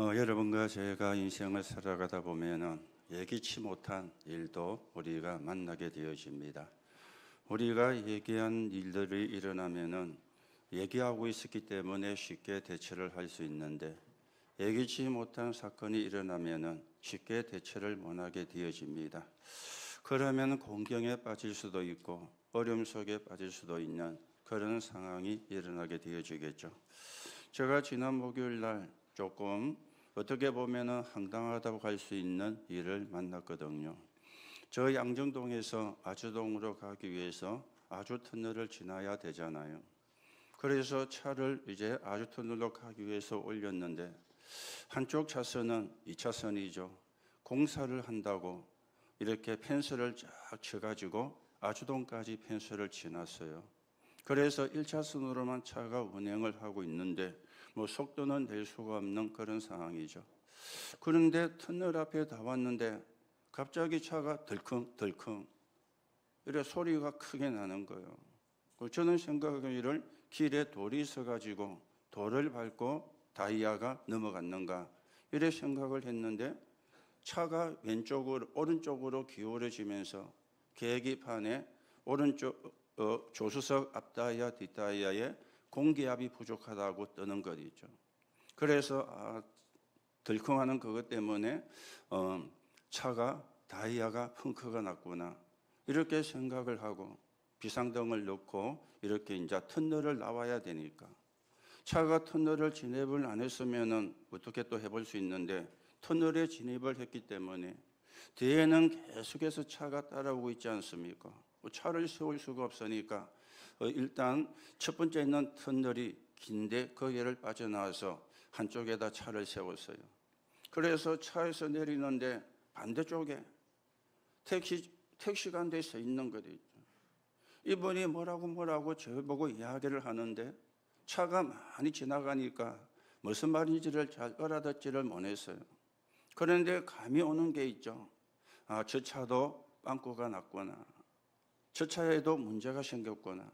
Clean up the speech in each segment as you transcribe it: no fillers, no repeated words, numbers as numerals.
여러분과 제가 인생을 살아가다 보면은 예기치 못한 일도 우리가 만나게 되어집니다. 우리가 얘기한 일들이 일어나면은 얘기하고 있었기 때문에 쉽게 대처를 할 수 있는데 예기치 못한 사건이 일어나면은 쉽게 대처를 못하게 되어집니다. 그러면 공경에 빠질 수도 있고 어려움 속에 빠질 수도 있는 그런 상황이 일어나게 되어지겠죠. 제가 지난 목요일 날 조금 어떻게 보면 황당하다고 할 수 있는 일을 만났거든요. 저 양정동에서 아주동으로 가기 위해서 아주터널을 지나야 되잖아요. 그래서 차를 이제 아주터널로 가기 위해서 올렸는데 한쪽 차선은 2차선이죠. 공사를 한다고 이렇게 펜스를 쫙 쳐가지고 아주동까지 펜스를 지났어요. 그래서 1차선으로만 차가 운행을 하고 있는데 속도는 낼 수가 없는 그런 상황이죠. 그런데 터널 앞에 다 왔는데 갑자기 차가 덜컹덜컹 이래 소리가 크게 나는 거예요. 저는 생각하기를 길에 돌이 있어가지고 돌을 밟고 다이아가 넘어갔는가 이래 생각을 했는데 차가 오른쪽으로 기울어지면서 계기판에 오른쪽 조수석 앞다이아 뒷다이아에 공기압이 부족하다고 뜨는 것 있죠. 그래서 덜컹하는 그것 때문에 차가 다이아가 펑크가 났구나 이렇게 생각을 하고 비상등을 넣고 이렇게 이제 터널을 나와야 되니까 차가 터널을 진입을 안 했으면은 어떻게 또 해볼 수 있는데 터널에 진입을 했기 때문에 뒤에는 계속해서 차가 따라오고 있지 않습니까? 차를 세울 수가 없으니까 일단 첫 번째 있는 터널이 긴데 거기를 빠져나와서 한쪽에다 차를 세웠어요. 그래서 차에서 내리는데 반대쪽에 택시가 한 대 서 있는 거죠. 이분이 뭐라고 저보고 이야기를 하는데 차가 많이 지나가니까 무슨 말인지를 잘 알아듣지를 못했어요. 그런데 감이 오는 게 있죠. 저 차도 빵꾸가 났구나. 저 차에도 문제가 생겼구나.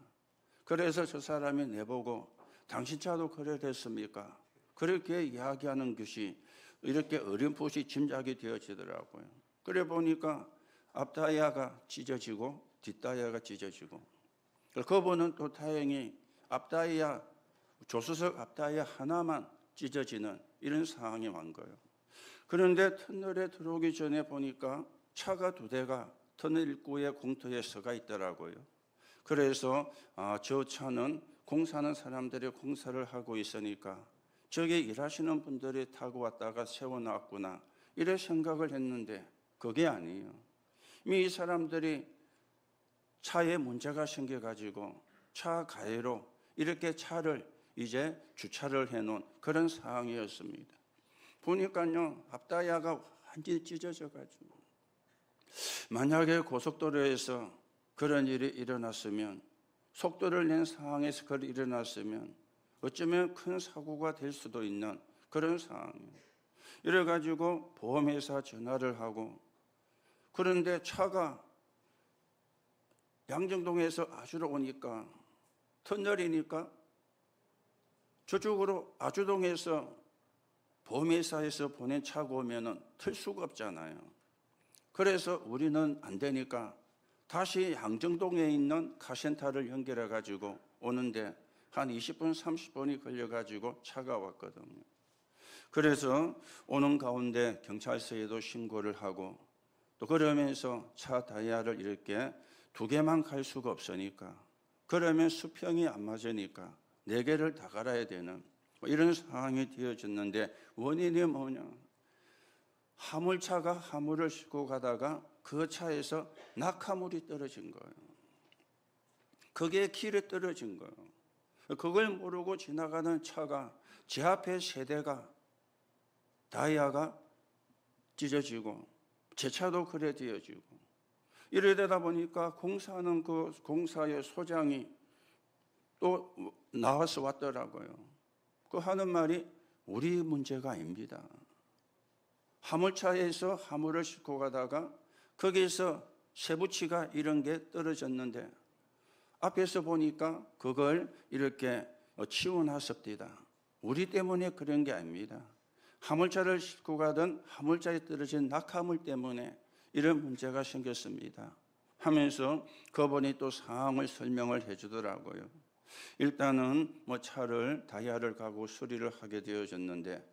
그래서 저 사람이 내보고 당신 차도 그래 됐습니까? 그렇게 이야기하는 것이 이렇게 어렴풋이 짐작이 되어지더라고요. 그래 보니까 앞다이아가 찢어지고 뒷다이아가 찢어지고 그분은 또 다행히 앞다이아 조수석 앞다이아 하나만 찢어지는 이런 상황이 온 거예요. 그런데 터널에 들어오기 전에 보니까 차가 2대가 터널 입구에 공터에 서가 있더라고요. 그래서 저 차는 공사하는 사람들이 공사를 하고 있으니까 저기 일하시는 분들이 타고 왔다가 세워놨구나 이래 생각을 했는데 그게 아니에요. 이미 이 사람들이 차에 문제가 생겨가지고 차 가해로 이렇게 차를 이제 주차를 해놓은 그런 상황이었습니다. 보니까요 앞다이아가 완전히 찢어져가지고 만약에 고속도로에서 그런 일이 일어났으면 속도를 낸 상황에서 그런 일이 일어났으면 어쩌면 큰 사고가 될 수도 있는 그런 상황이에요. 이래가지고 보험회사 전화를 하고 그런데 차가 양정동에서 아주로 오니까 터널이니까 저쪽으로 아주동에서 보험회사에서 보낸 차가 오면은 틀 수가 없잖아요. 그래서 우리는 안 되니까 다시 양정동에 있는 카센터를 연결해 가지고 오는데 한 20분 30분이 걸려 가지고 차가 왔거든요. 그래서 오는 가운데 경찰서에도 신고를 하고 또 그러면서 차 다이아를 이렇게 2개만 갈 수가 없으니까 그러면 수평이 안 맞으니까 4개를 다 갈아야 되는 이런 상황이 되어졌는데 원인이 뭐냐? 화물차가 화물을 싣고 가다가 그 차에서 낙하물이 떨어진 거예요. 그게 길에 떨어진 거예요. 그걸 모르고 지나가는 차가 제 앞에 3대가 다이아가 찢어지고 제 차도 그래 되어지고 이러다 보니까 공사하는 그 공사의 소장이 또 나와서 왔더라고요. 그 하는 말이 우리 문제가 아닙니다. 화물차에서 화물을 싣고 가다가 거기에서 쇠붙이가 이런 게 떨어졌는데 앞에서 보니까 그걸 이렇게 치워놨습니다. 우리 때문에 그런 게 아닙니다. 화물차를 싣고 가던 화물차에 떨어진 낙하물 때문에 이런 문제가 생겼습니다 하면서 그분이 또 상황을 설명을 해주더라고요. 일단은 차를 다이아를 가고 수리를 하게 되어졌는데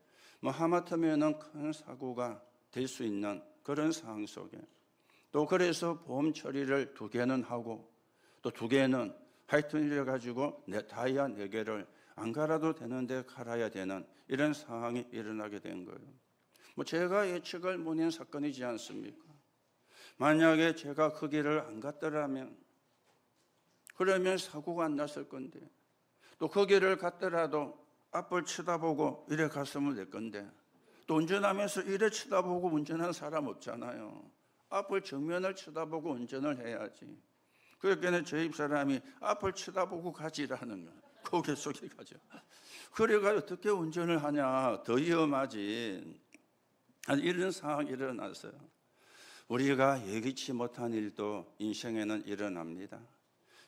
하마터면은 큰 사고가 될 수 있는 그런 상황 속에 또 그래서 보험 처리를 2개는 하고 또 2개는 하여튼 이래 가지고 다이아 4개를 안 갈아도 되는데 갈아야 되는 이런 상황이 일어나게 된 거예요. 제가 예측을 못한 사건이지 않습니까? 만약에 제가 그 길을 안 갔더라면 그러면 사고가 안 났을 건데 또 그 길을 갔더라도 앞을 쳐다보고 이래 갔으면 될 건데 또 운전하면서 이래 쳐다보고 운전하는 사람 없잖아요. 앞을 정면을 쳐다보고 운전을 해야지. 그러니까 저희 집사람이 앞을 쳐다보고 가지라는 거예요. 고개 속에 가죠. 그래가 어떻게 운전을 하냐, 더 위험하지. 이런 상황이 일어났어요. 우리가 예기치 못한 일도 인생에는 일어납니다.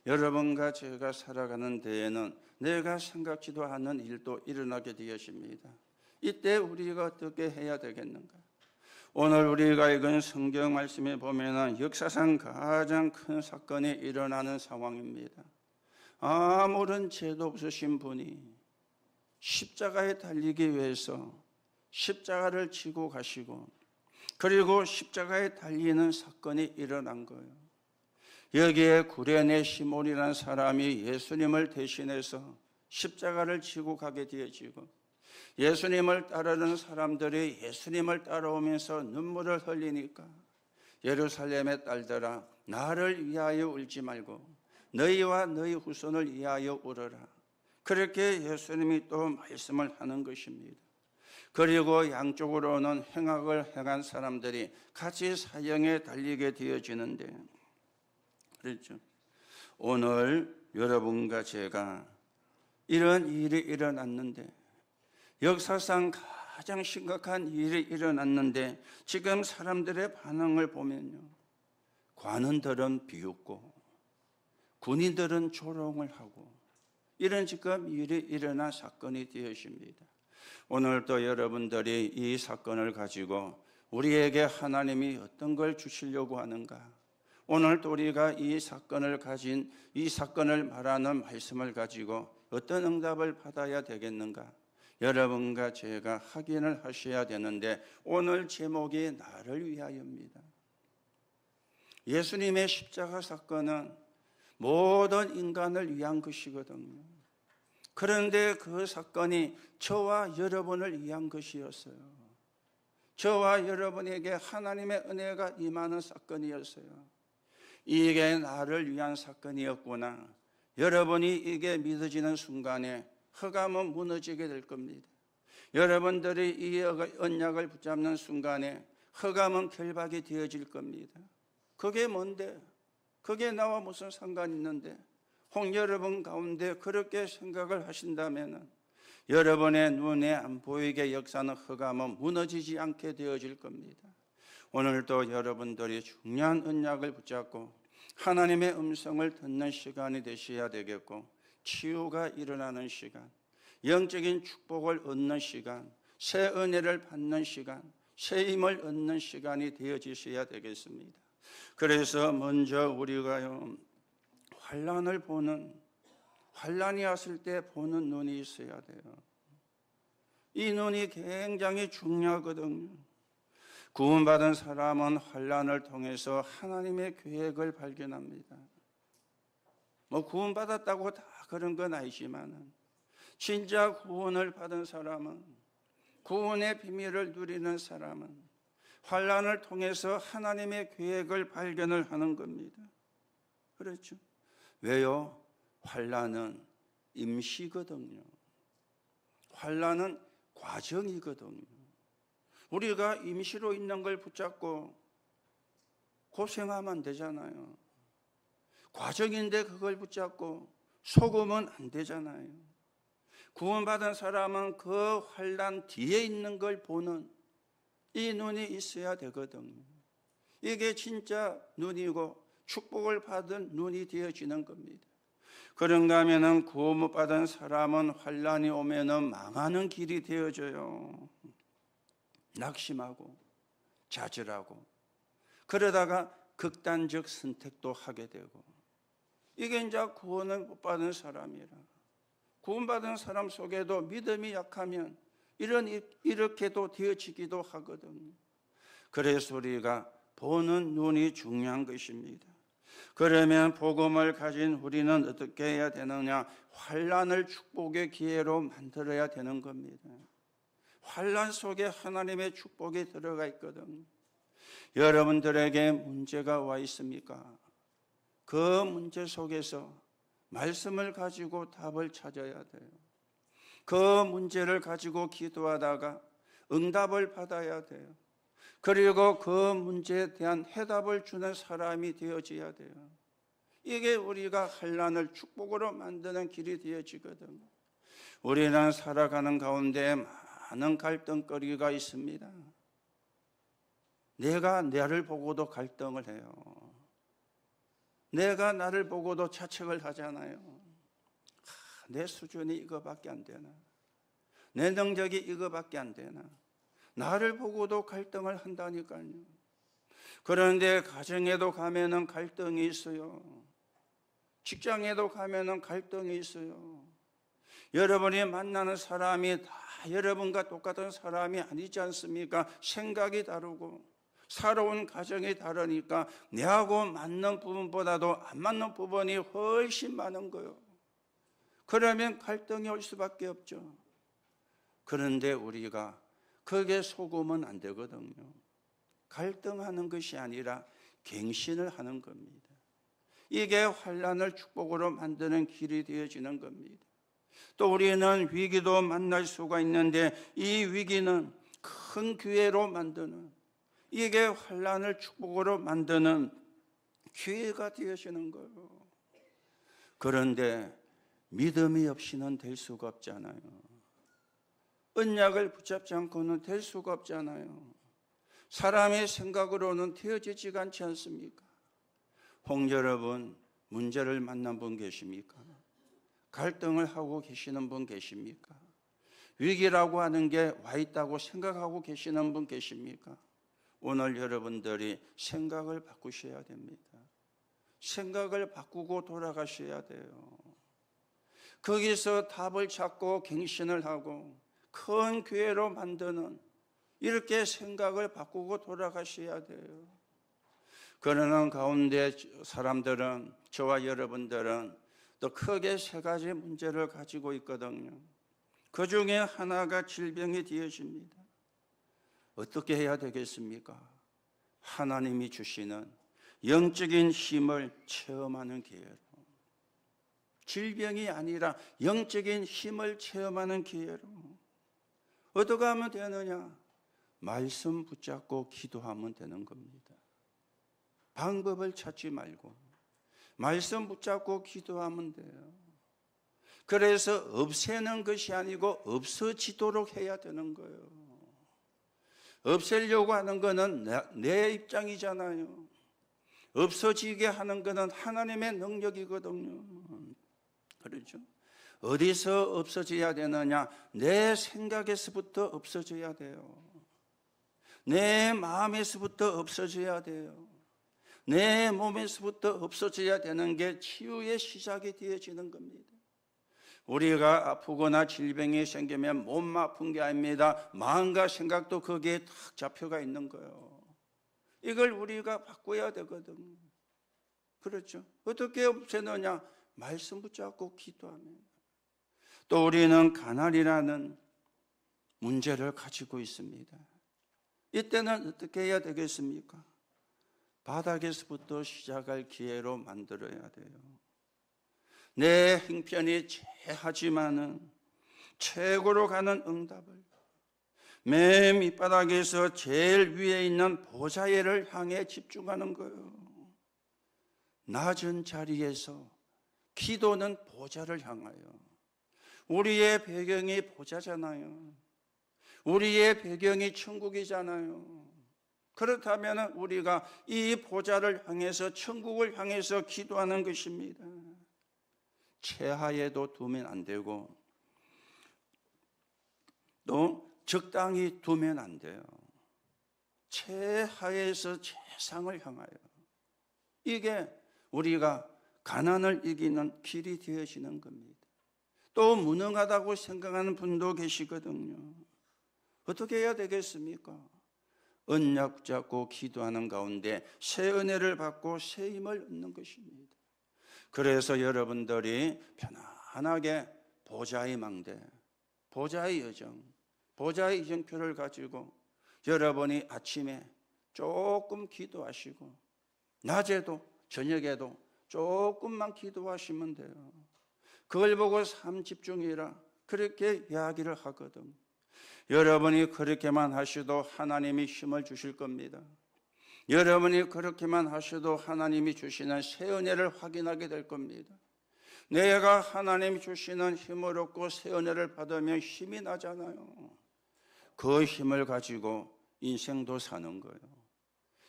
여러분과 제가 살아가는 데에는 내가 생각지도 않은 일도 일어나게 되었습니다. 이때 우리가 어떻게 해야 되겠는가? 오늘 우리가 읽은 성경 말씀에 보면 역사상 가장 큰 사건이 일어나는 상황입니다. 아무런 죄도 없으신 분이 십자가에 달리기 위해서 십자가를 지고 가시고 그리고 십자가에 달리는 사건이 일어난 거예요. 여기에 구레네 시몬이라는 사람이 예수님을 대신해서 십자가를 지고 가게 되어지고 예수님을 따르는 사람들이 예수님을 따라오면서 눈물을 흘리니까 예루살렘의 딸들아 나를 위하여 울지 말고 너희와 너희 후손을 위하여 울어라. 그렇게 예수님이 또 말씀을 하는 것입니다. 그리고 양쪽으로는 행악을 행한 사람들이 같이 사형에 달리게 되어지는데 그렇죠. 오늘 여러분과 제가 이런 일이 일어났는데 역사상 가장 심각한 일이 일어났는데 지금 사람들의 반응을 보면요. 관원들은 비웃고 군인들은 조롱을 하고 이런 지금 일이 일어난 사건이 되었습니다. 오늘도 여러분들이 이 사건을 가지고 우리에게 하나님이 어떤 걸 주시려고 하는가? 오늘도 우리가 이 사건을 말하는 말씀을 가지고 어떤 응답을 받아야 되겠는가? 여러분과 제가 확인을 하셔야 되는데 오늘 제목이 나를 위하여입니다. 예수님의 십자가 사건은 모든 인간을 위한 것이거든요. 그런데 그 사건이 저와 여러분을 위한 것이었어요. 저와 여러분에게 하나님의 은혜가 임하는 사건이었어요. 이게 나를 위한 사건이었구나. 여러분이 이게 믿어지는 순간에 흑암은 무너지게 될 겁니다. 여러분들이 이 언약을 붙잡는 순간에 흑암은 결박이 되어질 겁니다. 그게 뭔데? 그게 나와 무슨 상관이 있는데? 혹 여러분 가운데 그렇게 생각을 하신다면 여러분의 눈에 안 보이게 역사는 흑암은 무너지지 않게 되어질 겁니다. 오늘도 여러분들이 중요한 언약을 붙잡고 하나님의 음성을 듣는 시간이 되셔야 되겠고 치유가 일어나는 시간, 영적인 축복을 얻는 시간, 새 은혜를 받는 시간, 새 힘을 얻는 시간이 되어지셔야 되겠습니다. 그래서 먼저 우리가요 환란이 왔을 때 보는 눈이 있어야 돼요. 이 눈이 굉장히 중요하거든요. 구원받은 사람은 환란을 통해서 하나님의 계획을 발견합니다. 구원받았다고 다 그런 건 아니지만 진짜 구원을 받은 사람은 구원의 비밀을 누리는 사람은 환란을 통해서 하나님의 계획을 발견을 하는 겁니다. 그렇죠? 왜요? 환란은 임시거든요. 환란은 과정이거든요. 우리가 임시로 있는 걸 붙잡고 고생하면 안 되잖아요. 과정인데 그걸 붙잡고 속으면 안 되잖아요. 구원받은 사람은 그 환난 뒤에 있는 걸 보는 이 눈이 있어야 되거든요. 이게 진짜 눈이고 축복을 받은 눈이 되어지는 겁니다. 그런가 하면은 구원 못 받은 사람은 환난이 오면은 망하는 길이 되어져요. 낙심하고 좌절하고 그러다가 극단적 선택도 하게 되고, 이게 이제 구원을 못 받은 사람이라. 구원받은 사람 속에도 믿음이 약하면 이렇게도 되어지기도 하거든요. 그래서 우리가 보는 눈이 중요한 것입니다. 그러면 복음을 가진 우리는 어떻게 해야 되느냐? 환난을 축복의 기회로 만들어야 되는 겁니다. 환난 속에 하나님의 축복이 들어가 있거든요. 여러분들에게 문제가 와 있습니까? 그 문제 속에서 말씀을 가지고 답을 찾아야 돼요. 그 문제를 가지고 기도하다가 응답을 받아야 돼요. 그리고 그 문제에 대한 해답을 주는 사람이 되어져야 돼요. 이게 우리가 환난을 축복으로 만드는 길이 되어지거든요. 우리는 살아가는 가운데 많은 갈등거리가 있습니다. 내가 나를 보고도 갈등을 해요. 내가 나를 보고도 자책을 하잖아요. 내 수준이 이거밖에 안 되나? 내 능력이 이거밖에 안 되나? 나를 보고도 갈등을 한다니까요. 그런데 가정에도 가면은 갈등이 있어요. 직장에도 가면은 갈등이 있어요. 여러분이 만나는 사람이 다 여러분과 똑같은 사람이 아니지 않습니까? 생각이 다르고 살아온 가정이 다르니까 내하고 맞는 부분보다도 안 맞는 부분이 훨씬 많은 거예요. 그러면 갈등이 올 수밖에 없죠. 그런데 우리가 거기에 속으면 안 되거든요. 갈등하는 것이 아니라 갱신을 하는 겁니다. 이게 환난을 축복으로 만드는 길이 되어지는 겁니다. 또 우리는 위기도 만날 수가 있는데 이 위기는 큰 기회로 만드는, 이게 환난을 축복으로 만드는 기회가 되어지는 거예요. 그런데 믿음이 없이는 될 수가 없잖아요. 언약을 붙잡지 않고는 될 수가 없잖아요. 사람의 생각으로는 되어지지가 않지 않습니까? 홍 여러분, 문제를 만난 분 계십니까? 갈등을 하고 계시는 분 계십니까? 위기라고 하는 게 와 있다고 생각하고 계시는 분 계십니까? 오늘 여러분들이 생각을 바꾸셔야 됩니다. 생각을 바꾸고 돌아가셔야 돼요. 거기서 답을 찾고 갱신을 하고 큰 기회로 만드는, 이렇게 생각을 바꾸고 돌아가셔야 돼요. 그러는 가운데 사람들은, 저와 여러분들은 또 크게 세 가지 문제를 가지고 있거든요. 그 중에 하나가 질병이 되어집니다. 어떻게 해야 되겠습니까? 하나님이 주시는 영적인 힘을 체험하는 기회로, 질병이 아니라 영적인 힘을 체험하는 기회로 어떻게 하면 되느냐? 말씀 붙잡고 기도하면 되는 겁니다. 방법을 찾지 말고 말씀 붙잡고 기도하면 돼요. 그래서 없애는 것이 아니고 없어지도록 해야 되는 거예요. 없애려고 하는 거는 내 입장이잖아요. 없어지게 하는 거는 하나님의 능력이거든요. 그렇죠? 어디서 없어져야 되느냐? 내 생각에서부터 없어져야 돼요. 내 마음에서부터 없어져야 돼요. 내 몸에서부터 없어져야 되는 게 치유의 시작이 되어지는 겁니다. 우리가 아프거나 질병이 생기면 몸만 아픈 게 아닙니다. 마음과 생각도 거기에 탁 잡혀가 있는 거예요. 이걸 우리가 바꿔야 되거든요. 그렇죠? 어떻게 없애느냐? 말씀 붙잡고 기도하면. 또 우리는 가난이라는 문제를 가지고 있습니다. 이때는 어떻게 해야 되겠습니까? 바닥에서부터 시작할 기회로 만들어야 돼요. 내 형편이 제하지만은 최고로 가는 응답을, 맨 밑바닥에서 제일 위에 있는 보좌를 향해 집중하는 거예요. 낮은 자리에서 기도는 보좌를 향하여. 우리의 배경이 보좌잖아요. 우리의 배경이 천국이잖아요. 그렇다면 우리가 이 보좌를 향해서, 천국을 향해서 기도하는 것입니다. 최하에도 두면 안 되고 또 적당히 두면 안 돼요. 최하에서 최상을 향하여, 이게 우리가 가난을 이기는 길이 되어지는 겁니다. 또 무능하다고 생각하는 분도 계시거든요. 어떻게 해야 되겠습니까? 언약 잡고 기도하는 가운데 새 은혜를 받고 새 힘을 얻는 것입니다. 그래서 여러분들이 편안하게 보좌의 망대, 보좌의 여정, 보좌의 이정표를 가지고 여러분이 아침에 조금 기도하시고 낮에도 저녁에도 조금만 기도하시면 돼요. 그걸 보고 삶 집중이라 그렇게 이야기를 하거든. 여러분이 그렇게만 하셔도 하나님이 힘을 주실 겁니다. 여러분이 그렇게만 하셔도 하나님이 주시는 새 은혜를 확인하게 될 겁니다. 내가 하나님이 주시는 힘을 얻고 새 은혜를 받으면 힘이 나잖아요. 그 힘을 가지고 인생도 사는 거예요.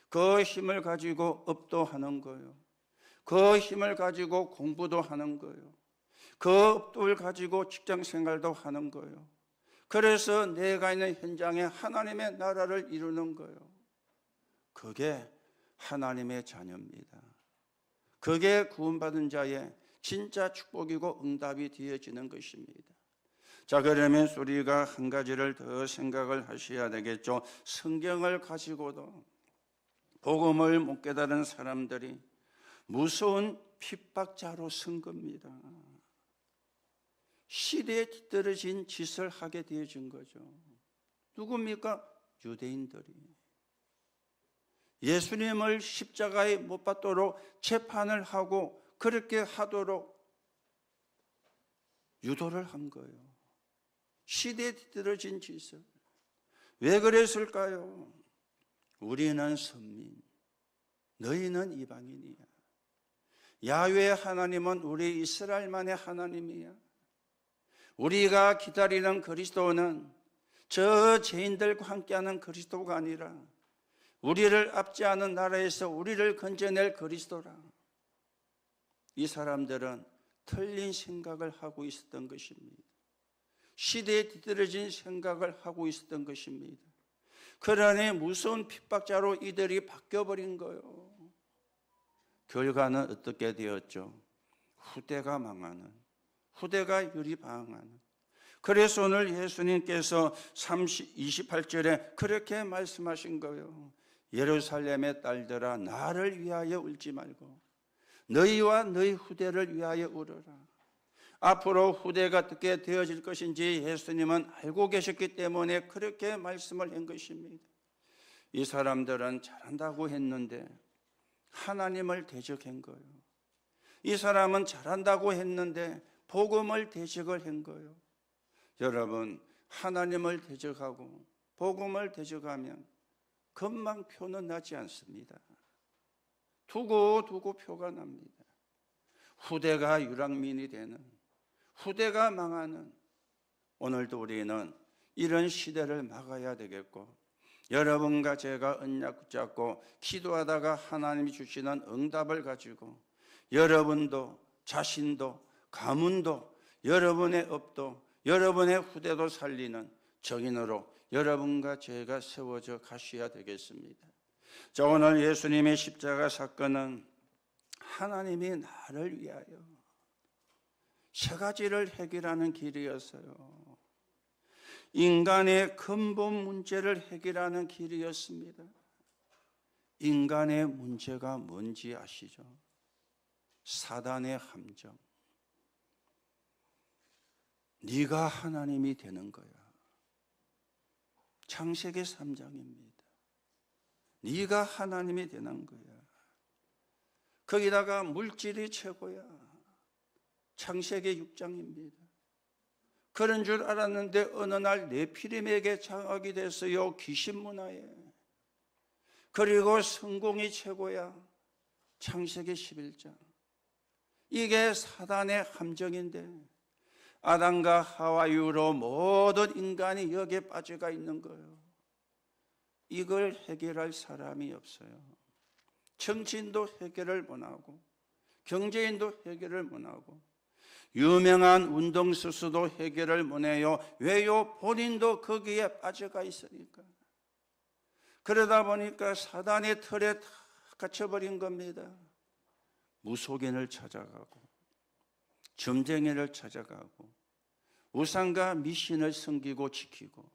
그 힘을 가지고 업도 하는 거예요. 그 힘을 가지고 공부도 하는 거예요. 그 업을 가지고 직장 생활도 하는 거예요. 그래서 내가 있는 현장에 하나님의 나라를 이루는 거예요. 그게 하나님의 자녀입니다. 그게 구원받은 자의 진짜 축복이고 응답이 되어지는 것입니다. 자, 그러면 우리가 한 가지를 더 생각을 하셔야 되겠죠. 성경을 가지고도 복음을 못 깨달은 사람들이 무서운 핍박자로 쓴 겁니다. 시대에 뒤떨어진 짓을 하게 되어진 거죠. 누굽니까? 유대인들이. 예수님을 십자가에 못 박도록 재판을 하고 그렇게 하도록 유도를 한 거예요. 시대에 뒤떨어진 짓을. 왜 그랬을까요? 우리는 선민, 너희는 이방인이야. 야훼 하나님은 우리 이스라엘만의 하나님이야. 우리가 기다리는 그리스도는 저 죄인들과 함께하는 그리스도가 아니라 우리를 압제하는 나라에서 우리를 건져낼 그리스도라. 이 사람들은 틀린 생각을 하고 있었던 것입니다. 시대에 뒤떨어진 생각을 하고 있었던 것입니다. 그러니 무서운 핍박자로 이들이 바뀌어버린 거예요. 결과는 어떻게 되었죠? 후대가 망하는, 후대가 유리방황하는. 그래서 오늘 예수님께서 28절에 그렇게 말씀하신 거예요. 예루살렘의 딸들아, 나를 위하여 울지 말고 너희와 너희 후대를 위하여 울어라. 앞으로 후대가 어떻게 되어질 것인지 예수님은 알고 계셨기 때문에 그렇게 말씀을 한 것입니다. 이 사람들은 잘한다고 했는데 하나님을 대적한 거예요. 이 사람은 잘한다고 했는데 복음을 대적을 한 거예요. 여러분, 하나님을 대적하고 복음을 대적하면 금방 표는 나지 않습니다. 두고 표가 납니다. 후대가 유랑민이 되는, 후대가 망하는, 오늘도 우리는 이런 시대를 막아야 되겠고, 여러분과 제가 언약 붙잡고 기도하다가 하나님이 주시는 응답을 가지고 여러분도 자신도 가문도 여러분의 업도 여러분의 후대도 살리는 정인으로 여러분과 제가 세워져 가셔야 되겠습니다. 자, 오늘 예수님의 십자가 사건은 하나님이 나를 위하여 세 가지를 해결하는 길이었어요. 인간의 근본 문제를 해결하는 길이었습니다. 인간의 문제가 뭔지 아시죠? 사단의 함정. 네가 하나님이 되는 거야. 창세기 3장입니다. 네가 하나님이 되는 거야. 거기다가 물질이 최고야. 창세기 6장입니다. 그런 줄 알았는데 어느 날 네피림에게 장악이 됐어요. 귀신문화에. 그리고 성공이 최고야. 창세기 11장. 이게 사단의 함정인데 아담과 하와 이후로 모든 인간이 여기에 빠져가 있는 거예요. 이걸 해결할 사람이 없어요. 정치인도 해결을 못하고 경제인도 해결을 못하고 유명한 운동선수도 해결을 못해요. 왜요? 본인도 거기에 빠져가 있으니까. 그러다 보니까 사단의 틀에 다 갇혀버린 겁니다. 무속인을 찾아가고 점쟁이를 찾아가고 우상과 미신을 섬기고 지키고,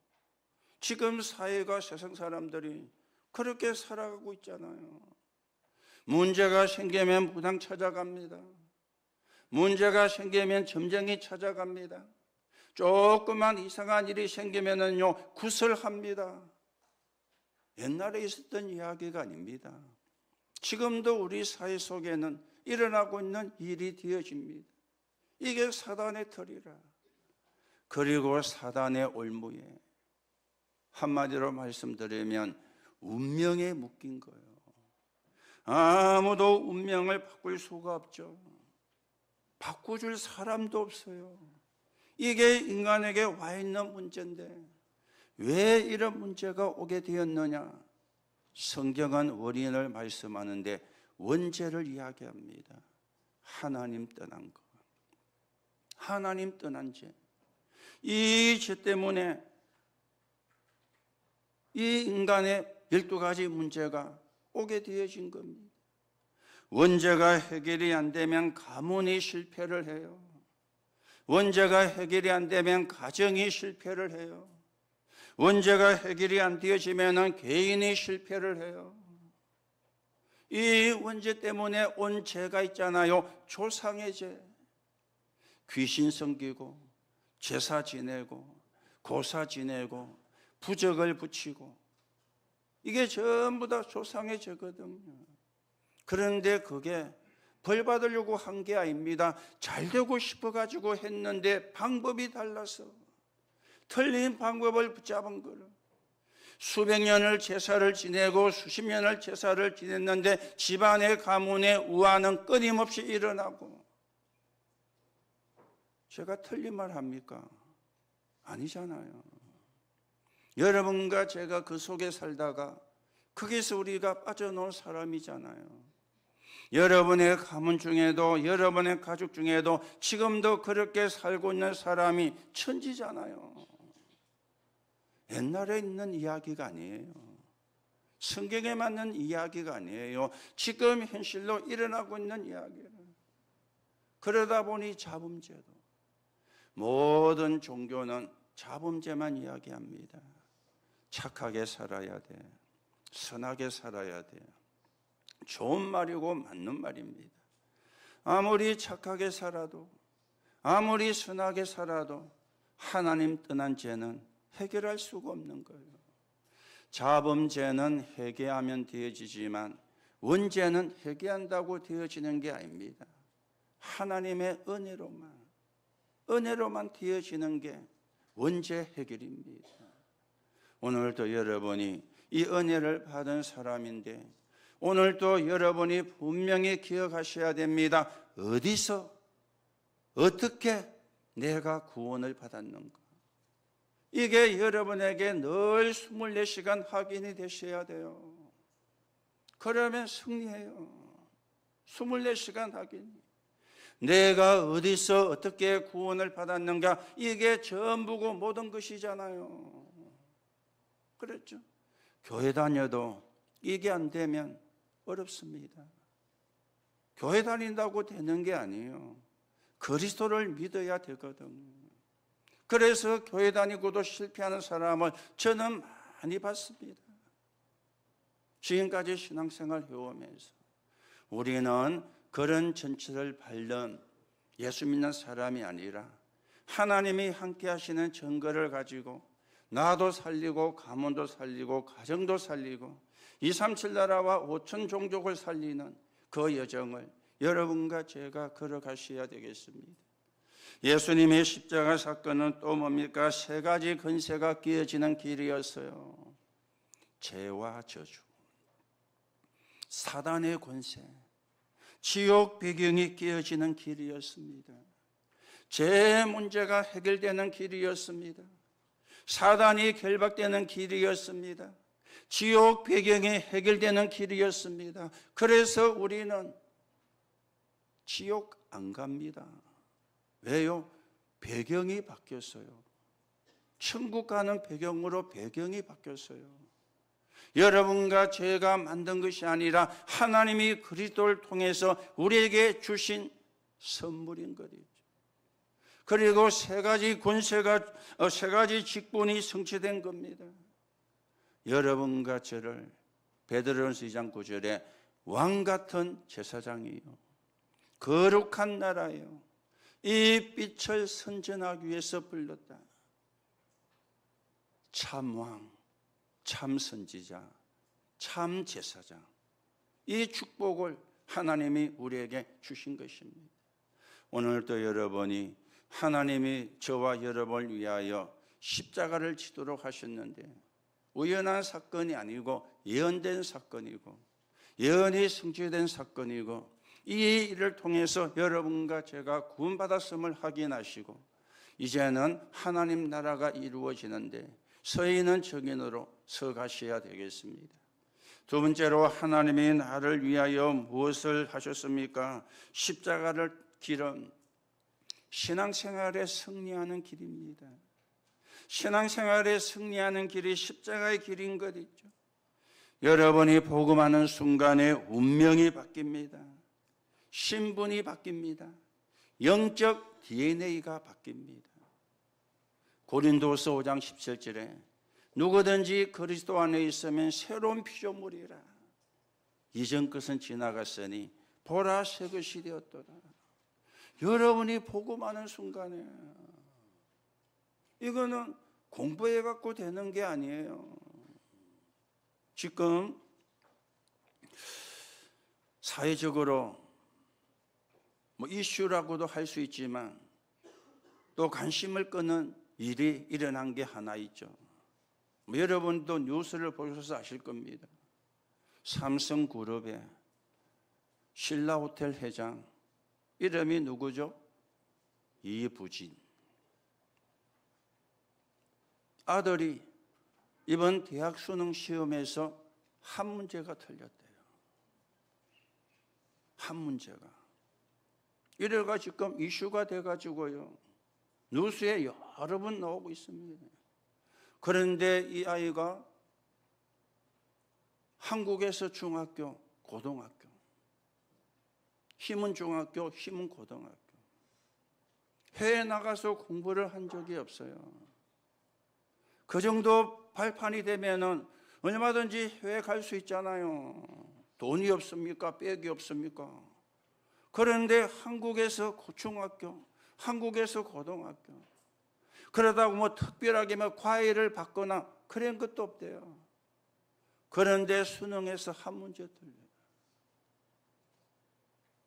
지금 사회가 세상 사람들이 그렇게 살아가고 있잖아요. 문제가 생기면 무당 찾아갑니다. 문제가 생기면 점쟁이 찾아갑니다. 조그만 이상한 일이 생기면은요 구설합니다. 옛날에 있었던 이야기가 아닙니다. 지금도 우리 사회 속에는 일어나고 있는 일이 되어집니다. 이게 사단의 틀이라. 그리고 사단의 올무에 한마디로 말씀드리면 운명에 묶인 거예요. 아무도 운명을 바꿀 수가 없죠. 바꿔줄 사람도 없어요. 이게 인간에게 와 있는 문제인데 왜 이런 문제가 오게 되었느냐? 성경은 원인을 말씀하는데 원죄를 이야기합니다. 하나님 떠난 것, 하나님 떠난 죄. 이 죄 때문에 이 인간의 12가지 문제가 오게 되어진 겁니다. 원죄가 해결이 안 되면 가문이 실패를 해요. 원죄가 해결이 안 되면 가정이 실패를 해요. 원죄가 해결이 안 되어지면 개인이 실패를 해요. 이 원죄 때문에 온 죄가 있잖아요. 조상의 죄. 귀신 섬기고 제사 지내고 고사 지내고 부적을 붙이고, 이게 전부 다 조상의 죄거든요. 그런데 그게 벌 받으려고 한 게 아닙니다. 잘 되고 싶어가지고 했는데 방법이 달라서 틀린 방법을 붙잡은 거를. 수백 년을 제사를 지내고 수십 년을 제사를 지냈는데 집안의 가문의 우환은 끊임없이 일어나고. 제가 틀린 말 합니까? 아니잖아요. 여러분과 제가 그 속에 살다가 거기서 우리가 빠져나온 사람이잖아요. 여러분의 가문 중에도 여러분의 가족 중에도 지금도 그렇게 살고 있는 사람이 천지잖아요. 옛날에 있는 이야기가 아니에요. 성경에 맞는 이야기가 아니에요. 지금 현실로 일어나고 있는 이야기예요. 그러다 보니 자범죄도, 모든 종교는 자범죄만 이야기합니다. 착하게 살아야 돼, 선하게 살아야 돼. 좋은 말이고 맞는 말입니다. 아무리 착하게 살아도, 아무리 선하게 살아도 하나님 떠난 죄는 해결할 수가 없는 거예요. 자범죄는 회개하면 되어지지만 원죄는 회개한다고 되어지는 게 아닙니다. 하나님의 은혜로만 되어지는 게 원죄 해결입니다. 오늘도 여러분이 이 은혜를 받은 사람인데, 오늘도 여러분이 분명히 기억하셔야 됩니다. 어디서 어떻게 내가 구원을 받았는가? 이게 여러분에게 늘 24시간 확인이 되셔야 돼요. 그러면 승리해요. 24시간 확인. 내가 어디서 어떻게 구원을 받았는가, 이게 전부고 모든 것이잖아요. 그렇죠? 교회 다녀도 이게 안 되면 어렵습니다. 교회 다닌다고 되는 게 아니에요. 그리스도를 믿어야 되거든요. 그래서 교회 다니고도 실패하는 사람을 저는 많이 봤습니다. 지금까지 신앙생활 해오면서 우리는 그런 전철을 밟는 예수 믿는 사람이 아니라 하나님이 함께 하시는 증거를 가지고 나도 살리고 가문도 살리고 가정도 살리고 237 나라와 5천 종족을 살리는 그 여정을 여러분과 제가 걸어가셔야 되겠습니다. 예수님의 십자가 사건은 또 뭡니까? 3가지 권세가 끼어지는 길이었어요. 죄와 저주, 사단의 권세, 지옥 배경이 끼어지는 길이었습니다. 죄 문제가 해결되는 길이었습니다. 사단이 결박되는 길이었습니다. 지옥 배경이 해결되는 길이었습니다. 그래서 우리는 지옥 안 갑니다. 왜요? 배경이 바뀌었어요. 천국 가는 배경으로 배경이 바뀌었어요. 여러분과 제가 만든 것이 아니라 하나님이 그리스도를 통해서 우리에게 주신 선물인 것이죠. 그리고 세 가지 직분이 성취된 겁니다. 여러분과 저를 베드로전서 2장 9절에 왕 같은 제사장이요, 거룩한 나라요, 이 빛을 선전하기 위해서 불렀다. 참 왕, 참 선지자, 참 제사장, 이 축복을 하나님이 우리에게 주신 것입니다. 오늘도 여러분이 하나님이 저와 여러분을 위하여 십자가를 지도록 하셨는데 우연한 사건이 아니고 예언된 사건이고 예언이 성취된 사건이고 이 일을 통해서 여러분과 제가 구원받았음을 확인하시고 이제는 하나님 나라가 이루어지는데 서 있는 증인으로 서가셔야 되겠습니다. 두 번째로 하나님이 나를 위하여 무엇을 하셨습니까? 십자가를 길은 신앙생활에 승리하는 길입니다. 신앙생활에 승리하는 길이 십자가의 길인 것 있죠. 여러분이 복음하는 순간에 운명이 바뀝니다. 신분이 바뀝니다. 영적 DNA가 바뀝니다. 고린도서 5장 17절에 누구든지 그리스도 안에 있으면 새로운 피조물이라. 이전 것은 지나갔으니 보라 새 것이 되었도다. 여러분이 복음하는 순간에 이거는 공부해 갖고 되는 게 아니에요. 지금 사회적으로 이슈라고도 할 수 있지만 또 관심을 끄는 일이 일어난 게 하나 있죠. 여러분도 뉴스를 보셔서 아실 겁니다. 삼성그룹의 신라호텔 회장 이름이 누구죠? 이부진. 아들이 이번 대학 수능 시험에서 한 문제가 틀렸대요. 한 문제가. 이래가 지금 이슈가 돼가지고요, 뉴스에 여러 번 나오고 있습니다. 그런데 이 아이가 한국에서 중학교, 고등학교, 힘은 중학교, 힘은 고등학교, 해외 나가서 공부를 한 적이 없어요. 그 정도 발판이 되면은 얼마든지 해외 갈 수 있잖아요. 돈이 없습니까? 백이 없습니까? 그런데 한국에서 중학교, 한국에서 고등학교, 그러다가 특별하게 과외를 받거나 그런 것도 없대요. 그런데 수능에서 한 문제 틀려요.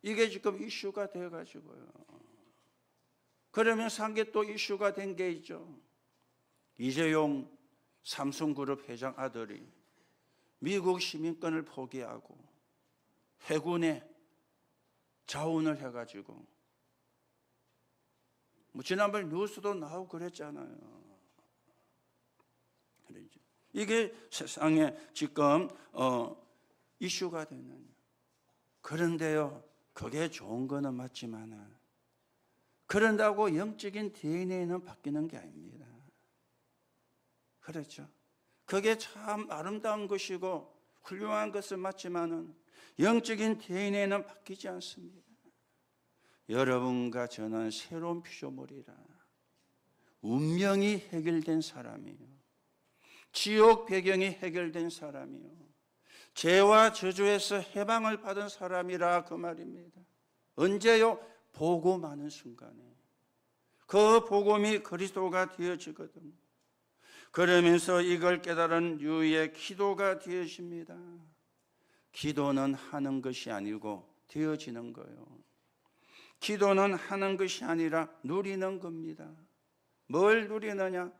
이게 지금 이슈가 돼가지고요. 그러면서 한 게 또 이슈가 된 게 있죠. 이재용 삼성그룹 회장 아들이 미국 시민권을 포기하고 해군에 자원을 해가지고 지난번 뉴스도 나오고 그랬잖아요. 이게 세상에 지금 이슈가 되는. 그런데요, 그게 좋은 거는 맞지만 그런다고 영적인 DNA는 바뀌는 게 아닙니다. 그렇죠? 그게 참 아름다운 것이고 훌륭한 것은 맞지만은 영적인 DNA는 바뀌지 않습니다. 여러분과 저는 새로운 피조물이라. 운명이 해결된 사람이요, 지옥 배경이 해결된 사람이요, 죄와 저주에서 해방을 받은 사람이라 그 말입니다. 언제요? 복음하는 순간에. 그 복음이 그리스도가 되어지거든요. 그러면서 이걸 깨달은 이후에 기도가 되어집니다. 기도는 하는 것이 아니고 되어지는 거예요. 기도는 하는 것이 아니라 누리는 겁니다. 뭘 누리느냐?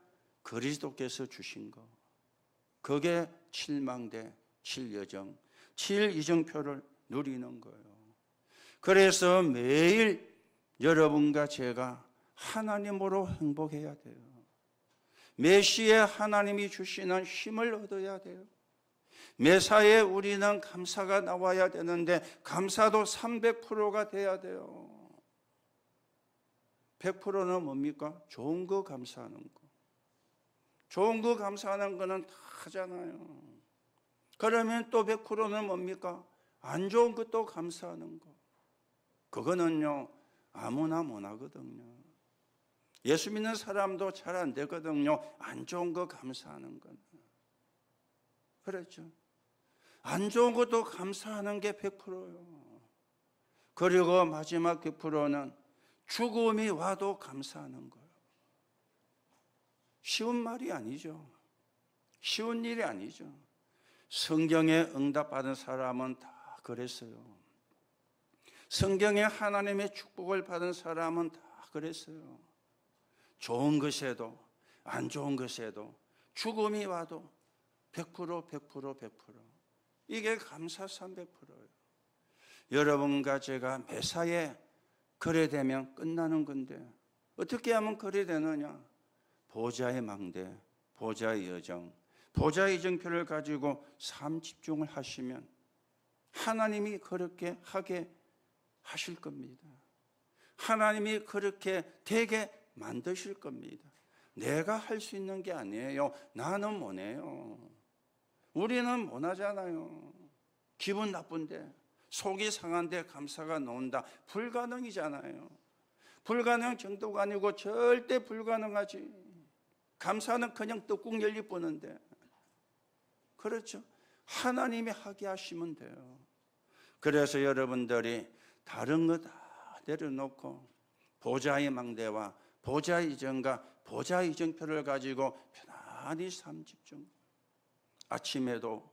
그리스도께서 주신 거. 그게 7망대, 7여정, 7이정표를 누리는 거예요. 그래서 매일 여러분과 제가 하나님으로 행복해야 돼요. 매시에 하나님이 주시는 힘을 얻어야 돼요. 매사에 우리는 감사가 나와야 되는데 감사도 300%가 돼야 돼요. 100%는 뭡니까? 좋은 거 감사하는 거. 좋은 거 감사하는 거는 다 하잖아요. 그러면 또 100%는 뭡니까? 안 좋은 것도 감사하는 거. 그거는요, 아무나 못하거든요. 예수 믿는 사람도 잘 안 되거든요. 안 좋은 거 감사하는 건. 그렇죠. 안 좋은 것도 감사하는 게 100%예요. 그리고 마지막 100%는 죽음이 와도 감사하는 거예요. 쉬운 말이 아니죠. 쉬운 일이 아니죠. 성경에 응답받은 사람은 다 그랬어요. 성경에 하나님의 축복을 받은 사람은 다 그랬어요. 좋은 것에도 안 좋은 것에도 죽음이 와도 100%, 100%, 100%. 이게 감사 300%예요. 여러분과 제가 매사에 그래 되면 끝나는 건데 어떻게 하면 그래 되느냐? 보좌의 망대, 보좌의 여정, 보좌의 정표를 가지고 삶 집중을 하시면 하나님이 그렇게 하게 하실 겁니다. 하나님이 그렇게 되게 만드실 겁니다. 내가 할 수 있는 게 아니에요. 나는 못해요. 우리는 못하잖아요. 기분 나쁜데, 속이 상한데 감사가 나온다. 불가능이잖아요. 불가능 정도가 아니고 절대 불가능하지. 감사는 그냥 뚜껑 열리 뿌는데. 그렇죠. 하나님이 하게 하시면 돼요. 그래서 여러분들이 다른 거 다 내려놓고 보좌의 망대와 보좌의 이정과 보좌의 이정표를 가지고 편안히 삶 집중. 아침에도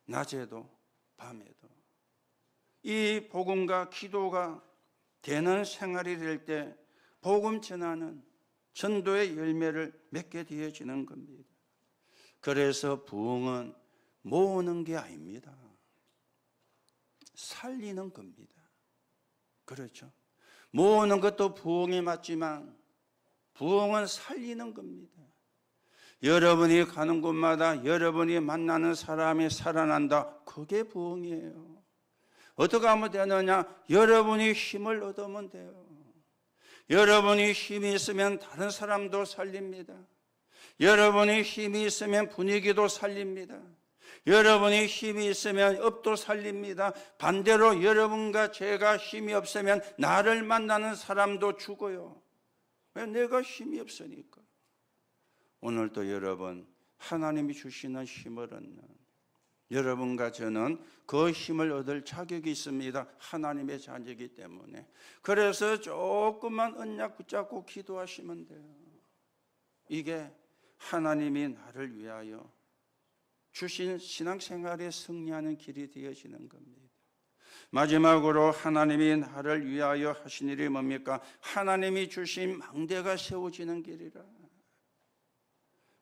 낮에도 밤에도 이 복음과 기도가 되는 생활이 될 때 복음 전하는 전도의 열매를 맺게 되어지는 겁니다. 그래서 부흥은 모으는 게 아닙니다. 살리는 겁니다. 그렇죠. 모으는 것도 부흥이 맞지만 부흥은 살리는 겁니다. 여러분이 가는 곳마다 여러분이 만나는 사람이 살아난다. 그게 부흥이에요. 어떻게 하면 되느냐? 여러분이 힘을 얻으면 돼요. 여러분이 힘이 있으면 다른 사람도 살립니다. 여러분이 힘이 있으면 분위기도 살립니다. 여러분이 힘이 있으면 업도 살립니다. 반대로 여러분과 제가 힘이 없으면 나를 만나는 사람도 죽어요. 왜? 내가 힘이 없으니까. 오늘도 여러분 하나님이 주시는 힘을 얻는 여러분과 저는 그 힘을 얻을 자격이 있습니다. 하나님의 자녀이기 때문에. 그래서 조금만 언약 붙잡고 기도하시면 돼요. 이게 하나님이 나를 위하여 주신 신앙생활에 승리하는 길이 되어지는 겁니다. 마지막으로 하나님이 나를 위하여 하신 일이 뭡니까? 하나님이 주신 망대가 세워지는 길이라.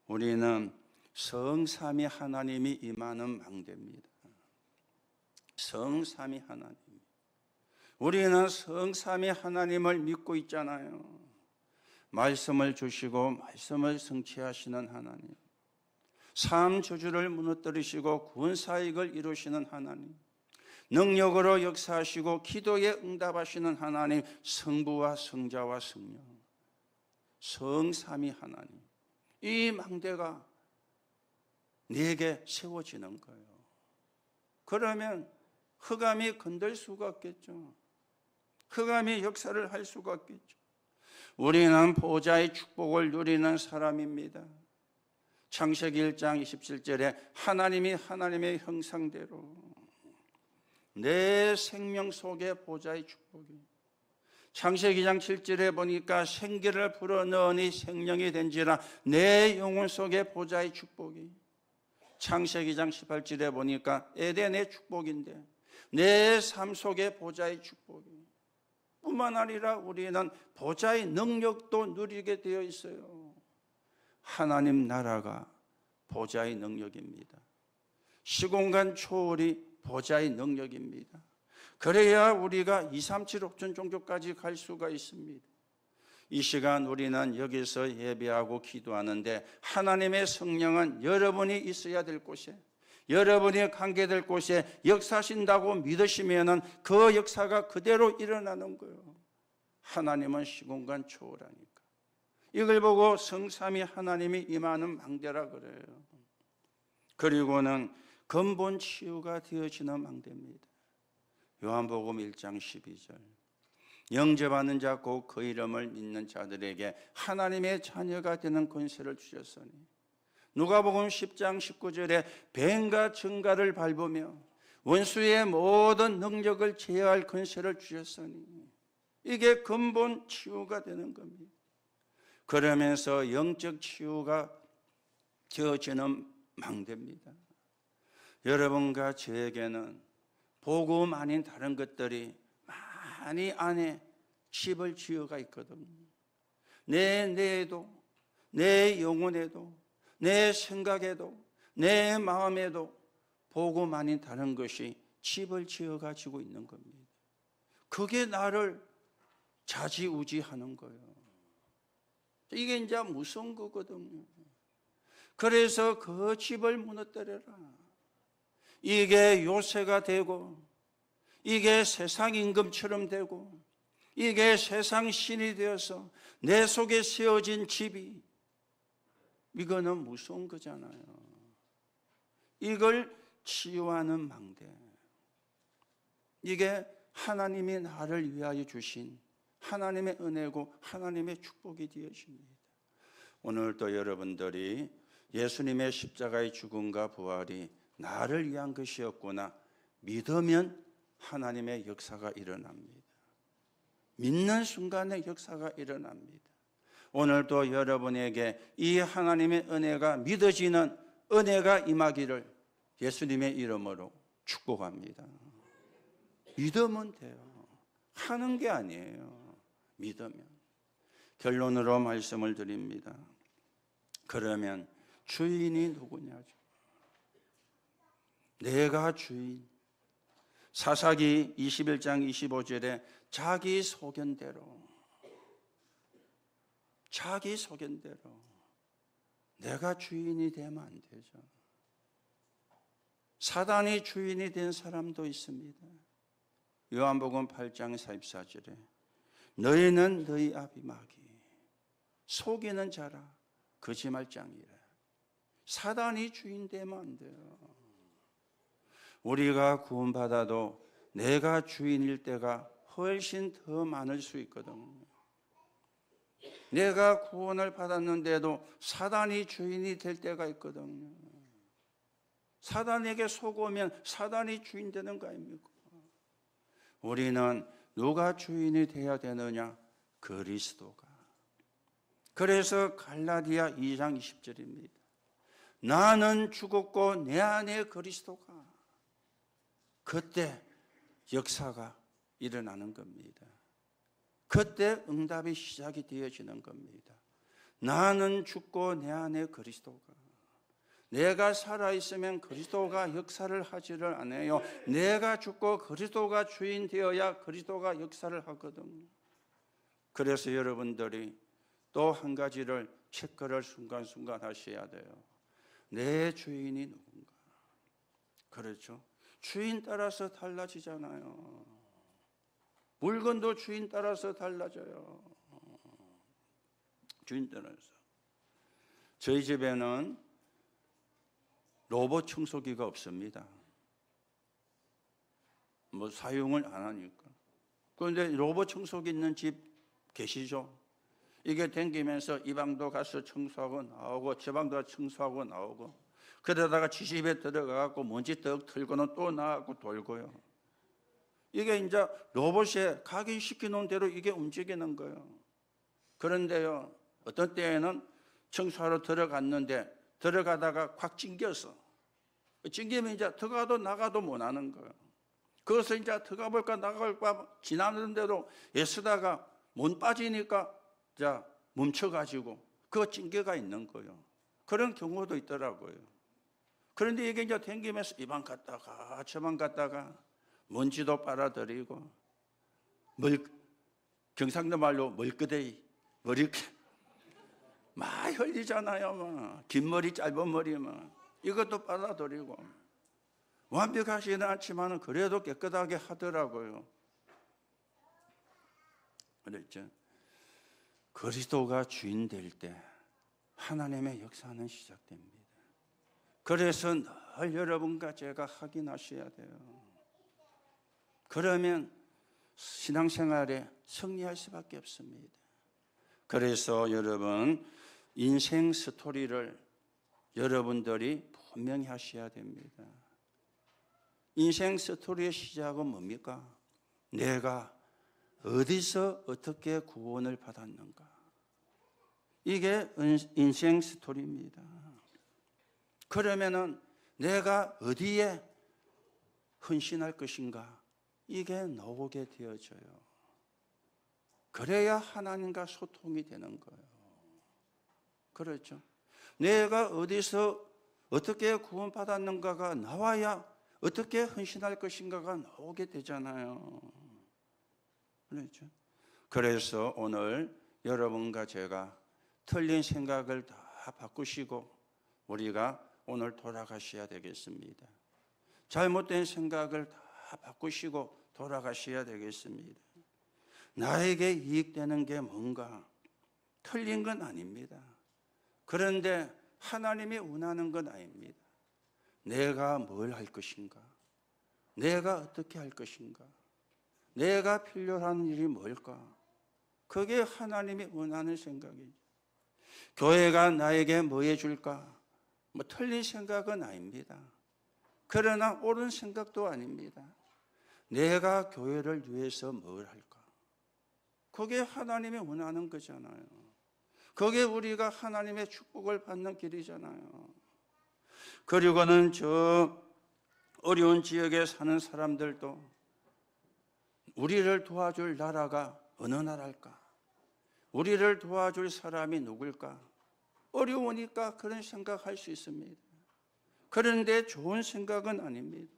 우리는 성삼위 하나님이 임하는 망대입니다. 성삼위 하나님. 우리는 성삼위 하나님을 믿고 있잖아요. 말씀을 주시고 말씀을 성취하시는 하나님. 삶 저주를 무너뜨리시고 구원사역을 이루시는 하나님. 능력으로 역사하시고 기도에 응답하시는 하나님. 성부와 성자와 성령. 성삼위 하나님. 이 망대가 내게 세워지는 거예요. 그러면 흑암이 건들 수가 없겠죠. 흑암이 역사를 할 수가 없겠죠. 우리는 보좌의 축복을 누리는 사람입니다. 창세기 1장 27절에 하나님이 하나님의 형상대로 내 생명 속에 보좌의 축복이. 창세기 2장 7절에 보니까 생기를 불어넣으니 생명이 된지라 내 영혼 속에 보좌의 축복이. 창세기 2장 18절에 보니까 에덴의 축복인데 내 삶 속에 보좌의 축복이. 뿐만 아니라 우리는 보좌의 능력도 누리게 되어 있어요. 하나님 나라가 보좌의 능력입니다. 시공간 초월이 보좌의 능력입니다. 그래야 우리가 237 옥천 종교까지 갈 수가 있습니다. 이 시간 우리는 여기서 예배하고 기도하는데 하나님의 성령은 여러분이 있어야 될 곳에, 여러분이 관계될 곳에 역사하신다고 믿으시면은 그 역사가 그대로 일어나는 거예요. 하나님은 시공간 초월하니까. 이걸 보고 성삼위 하나님이 임하는 망대라 그래요. 그리고는 근본 치유가 되어지는 망대입니다. 요한복음 1장 12절. 영접하는 자 곧 그 이름을 믿는 자들에게 하나님의 자녀가 되는 권세를 주셨으니. 누가복음 10장 19절에 뱀과 증가를 밟으며 원수의 모든 능력을 제어할 권세를 주셨으니. 이게 근본 치유가 되는 겁니다. 그러면서 영적 치유가 되어지는 망대입니다. 여러분과 저에게는 복음 아닌 다른 것들이 많이 안에 집을 지어가 있거든요. 내 뇌에도, 내 영혼에도, 내 생각에도, 내 마음에도 복음 아닌 다른 것이 집을 지어가지고 있는 겁니다. 그게 나를 좌지우지하는 거예요. 이게 이제 무서운 거거든요. 그래서 그 집을 무너뜨려라. 이게 요새가 되고, 이게 세상 임금처럼 되고, 이게 세상 신이 되어서 내 속에 세워진 집이, 이거는 무서운 거잖아요. 이걸 치유하는 망대. 이게 하나님이 나를 위하여 주신 하나님의 은혜고 하나님의 축복이 되어집니다. 오늘도 여러분들이 예수님의 십자가의 죽음과 부활이 나를 위한 것이었구나 믿으면 하나님의 역사가 일어납니다. 믿는 순간에 역사가 일어납니다. 오늘도 여러분에게 이 하나님의 은혜가 믿어지는 은혜가 임하기를 예수님의 이름으로 축복합니다. 믿으면 돼요. 하는 게 아니에요. 믿으면. 결론으로 말씀을 드립니다. 그러면 주인이 누구냐죠. 내가 주인. 사사기 21장 25절에 자기 소견대로 내가 주인이 되면 안 되죠. 사단이 주인이 된 사람도 있습니다. 요한복음 8장 44절에 너희는 너희 아비 마귀 속이는 자라 거짓말장이라. 사단이 주인 되면 안 돼요. 우리가 구원받아도 내가 주인일 때가 훨씬 더 많을 수 있거든요. 내가 구원을 받았는데도 사단이 주인이 될 때가 있거든요. 사단에게 속으면 사단이 주인 되는 거 아닙니까? 우리는 누가 주인이 되어야 되느냐? 그리스도가. 그래서 갈라디아 2장 20절입니다. 나는 죽었고 내 안에 그리스도가. 그때 역사가 일어나는 겁니다. 그때 응답이 시작이 되어지는 겁니다. 나는 죽고 내 안에 그리스도가. 내가 살아있으면 그리스도가 역사를 하지를 않아요. 내가 죽고 그리스도가 주인 되어야 그리스도가 역사를 하거든요. 그래서 여러분들이 또 한 가지를 체크를 순간순간 하셔야 돼요. 내 주인이 누군가. 그렇죠? 주인 따라서 달라지잖아요. 물건도 주인 따라서 달라져요. 주인 따라서. 저희 집에는 로봇 청소기가 없습니다. 뭐 사용을 안 하니까. 그런데 로봇 청소기 있는 집 계시죠? 이게 댕기면서 이 방도 가서 청소하고 나오고 저 방도 청소하고 나오고 그러다가 지집에 들어가고 먼지 떡 털고는 또 나가고 돌고요. 이게 이제 로봇에 각인시켜 놓은 대로 이게 움직이는 거예요. 그런데요, 어떤 때에는 청소하러 들어갔는데 들어가다가 콱 찡겼어. 찡기면 이제 들어가도 나가도 못 하는 거예요. 그것을 이제 들어가 볼까 나갈까 지나는데도 애쓰다가 못 빠지니까 자 멈춰가지고 그 찡겨가 있는 거예요. 그런 경우도 있더라고요. 그런데 이게 이제 댕기면서 이 방 갔다가 저 방 갔다가 먼지도 빨아들이고 경상도 말로 멀끄대이 머리 많이 흘리잖아요. 뭐. 긴 머리 짧은 머리 뭐. 이것도 빨아들이고 완벽하지는 않지만 그래도 깨끗하게 하더라고요. 그랬죠. 그리스도가 주인 될 때 하나님의 역사는 시작됩니다. 그래서 늘 여러분과 제가 확인하셔야 돼요. 그러면 신앙생활에 승리할 수밖에 없습니다. 그래서 여러분 인생 스토리를 여러분들이 분명히 하셔야 됩니다. 인생 스토리의 시작은 뭡니까? 내가 어디서 어떻게 구원을 받았는가? 이게 인생 스토리입니다. 그러면은 내가 어디에 헌신할 것인가? 이게 나오게 되어져요. 그래야 하나님과 소통이 되는 거예요. 그렇죠? 내가 어디서 어떻게 구원받았는가가 나와야 어떻게 헌신할 것인가가 나오게 되잖아요. 그렇죠? 그래서 오늘 여러분과 제가 틀린 생각을 다 바꾸시고 우리가 오늘 돌아가셔야 되겠습니다. 잘못된 생각을 다 바꾸시고 돌아가셔야 되겠습니다. 나에게 이익되는 게 뭔가? 틀린 건 아닙니다. 그런데 하나님이 원하는 건 아닙니다. 내가 뭘 할 것인가? 내가 어떻게 할 것인가? 내가 필요한 일이 뭘까? 그게 하나님이 원하는 생각이죠. 교회가 나에게 뭐 해줄까? 뭐 틀린 생각은 아닙니다. 그러나 옳은 생각도 아닙니다. 내가 교회를 위해서 뭘 할까? 그게 하나님이 원하는 거잖아요. 그게 우리가 하나님의 축복을 받는 길이잖아요. 그리고는 저 어려운 지역에 사는 사람들도 우리를 도와줄 나라가 어느 나라일까? 우리를 도와줄 사람이 누굴까? 어려우니까 그런 생각할 수 있습니다. 그런데 좋은 생각은 아닙니다.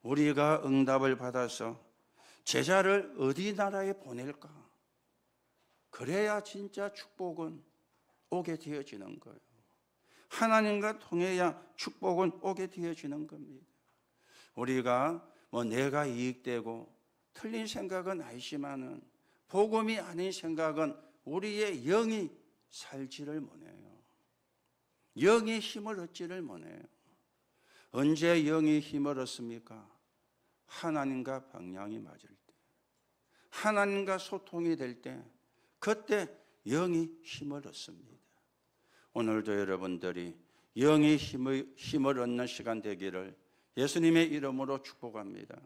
우리가 응답을 받아서 제자를 어디 나라에 보낼까? 그래야 진짜 축복은 오게 되어지는 거예요. 하나님과 통해야 축복은 오게 되어지는 겁니다. 우리가 뭐 내가 이익되고 틀린 생각은 아니지만은 복음이 아닌 생각은 우리의 영이 살지를 못해요. 영이 힘을 얻지를 못해요. 언제 영이 힘을 얻습니까? 하나님과 방향이 맞을 때, 하나님과 소통이 될 때, 그때 영이 힘을 얻습니다. 오늘도 여러분들이 영의 힘을 얻는 시간 되기를 예수님의 이름으로 축복합니다.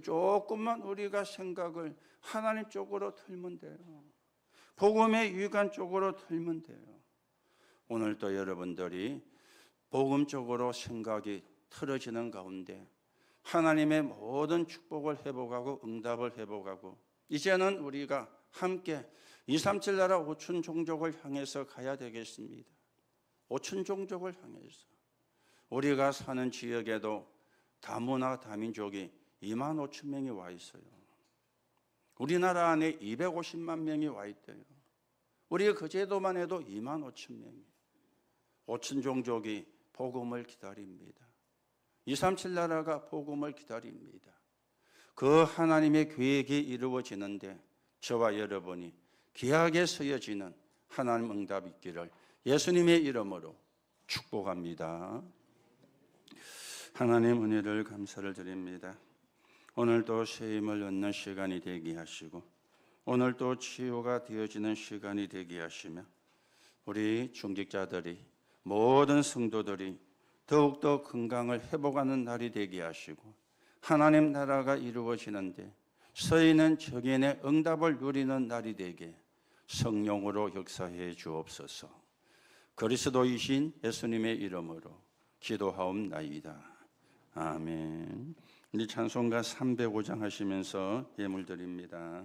조금만 우리가 생각을 하나님 쪽으로 틀면 돼요. 복음의 유익한 쪽으로 틀면 돼요. 오늘도 여러분들이 복음 쪽으로 생각이 틀어지는 가운데 하나님의 모든 축복을 회복하고 응답을 회복하고 이제는 우리가 함께 237 나라 5천 종족을 향해서 가야 되겠습니다. 5천 종족을 향해서 우리가 사는 지역에도 다문화 다민족이 2만 5천 명이 와 있어요. 우리나라 안에 250만 명이 와 있대요. 우리 그 제도만 해도 2만 5천 명이 5천 종족이 복음을 기다립니다. 237 나라가 복음을 기다립니다. 그 하나님의 계획이 이루어지는데 저와 여러분이 귀하게 쓰여지는 하나님 응답 있기를 예수님의 이름으로 축복합니다. 하나님 은혜를 감사를 드립니다. 오늘도 새 힘을 얻는 시간이 되게 하시고 오늘도 치유가 되어지는 시간이 되게 하시며 우리 중직자들이 모든 성도들이 더욱더 건강을 회복하는 날이 되게 하시고 하나님 나라가 이루어지는데 서있는 적인의 응답을 누리는 날이 되게 성령으로 역사해 주옵소서. 그리스도이신 예수님의 이름으로 기도하옵나이다. 아멘. 우리 찬송가 305장 하시면서 예물 드립니다.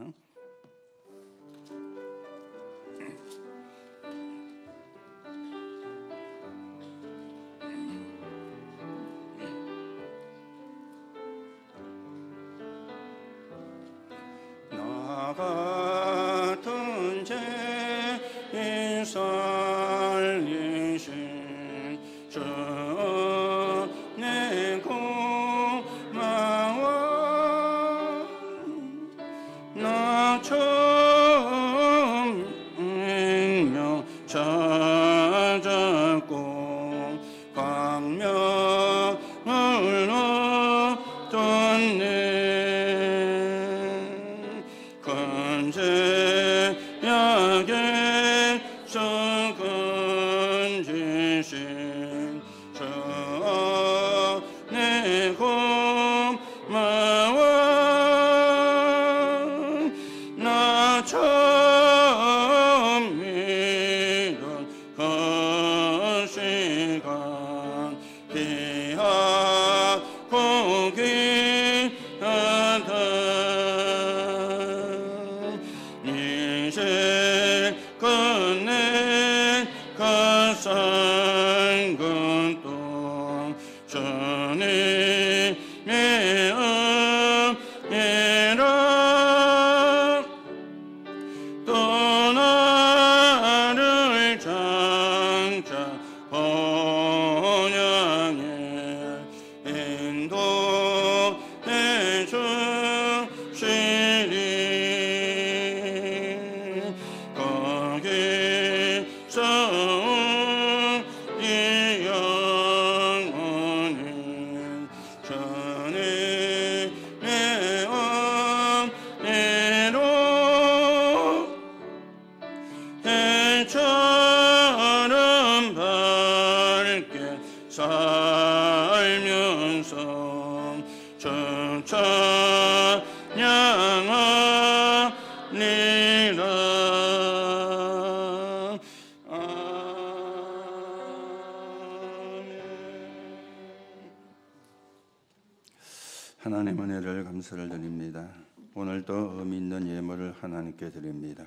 나 같은 죄인 살리신 주 내 고마워 나 처음 명 찾았고 광명 귀하고 귀하다 이제 끝내 가산 것도 주님의 은혜라 또 나를 장차 본향에 인도해 주시리 거기서 우리 영혼은 주님의 은혜로 해처럼 밝게 살면서 주 찬양하리라. 아멘. 하나님 은혜를 감사를 드립니다. 오늘도 의미 있는 예물을 하나님께 드립니다.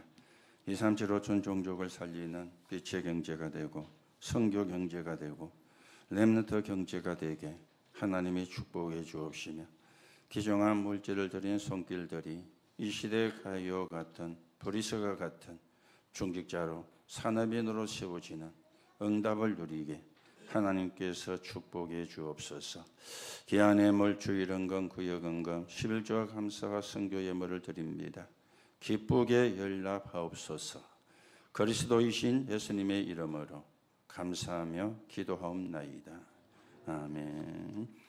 237호촌 종족을 살리는 빛의 경제가 되고 선교 경제가 되고 렘넌트 경제가 되게 하나님이 축복해 주옵시며 기정한 물질을 드린 손길들이 이 시대의 가이오 같은 브리스가 같은 중직자로 산업인으로 세워지는 응답을 누리게 하나님께서 축복해 주옵소서. 기한의 물주 일헌금 구역헌금 11조와 감사와 선교 예물을 드립니다. 기쁘게 연락하옵소서. 그리스도이신 예수님의 이름으로 감사하며 기도하옵나이다. 아멘.